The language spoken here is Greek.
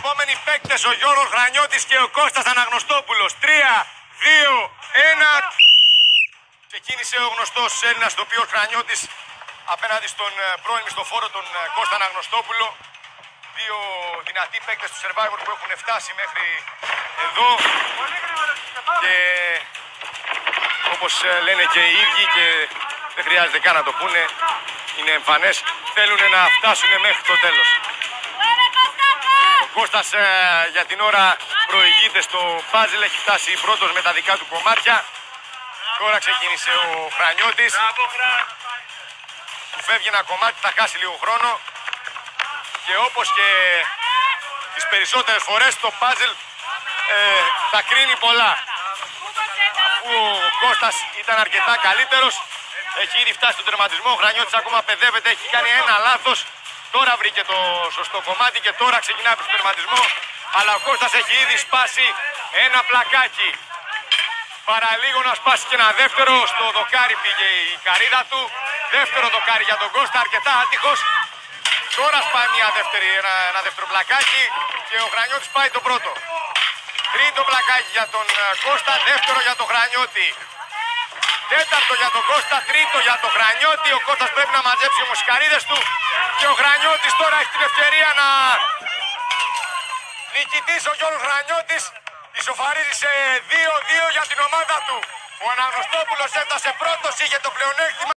επόμενοι παίκτες, ο Γιώργος Γρανιώτης και ο Κώστας Αναγνωστόπουλος. 3, 2, 1. Ξεκίνησε ο γνωστός Έλληνας τοπίος Γρανιώτης απέναντι στον πρώην μισθοφόρο τον Κώστα Αναγνωστόπουλο. Δύο δυνατοί παίκτες του Survivor που έχουν φτάσει μέχρι εδώ και όπως λένε και οι ίδιοι και δεν χρειάζεται καν να το πούνε, είναι εμφανές, θέλουν να φτάσουν μέχρι το τέλος. Ο Κώστας για την ώρα προηγείται στο puzzle, έχει φτάσει πρώτος με τα δικά του κομμάτια. Τώρα ξεκίνησε ο Γρανιώτης. Του φεύγει ένα κομμάτι, θα χάσει λίγο χρόνο. Και όπως και τις περισσότερες φορές το puzzle θα κρίνει πολλά. Αφού ο Κώστας ήταν αρκετά καλύτερος, έχει ήδη φτάσει στον τερματισμό, ο Γρανιώτης ακόμα παιδεύεται, έχει κάνει ένα λάθος. Τώρα βρήκε το σωστό κομμάτι και τώρα ξεκινάει από τον τερματισμό. Αλλά ο Κώστας έχει ήδη σπάσει ένα πλακάκι. Παραλίγο να σπάσει και ένα δεύτερο, στο δοκάρι πήγε η καρύδα του. Δεύτερο δοκάρι για τον Κώστα, αρκετά άτυχος. Τώρα σπάει ένα δεύτερο πλακάκι και ο Γρανιώτης πάει το πρώτο. Τρίτο πλακάκι για τον Κώστα, δεύτερο για τον Γρανιώτη. Τέταρτο για τον Κώστα, τρίτο για τον Γρανιώτη. Ο Κώστας πρέπει να μαζέψει όμως τις καρύδες του. Και ο Γρανιώτης τώρα έχει την ευκαιρία να νικητής. Ο Γιώργος Γρανιώτης ισοφαρίζει σε 2-2 για την ομάδα του. Ο Αναγνωστόπουλος έφτασε πρώτος, είχε το πλεονέκτημα.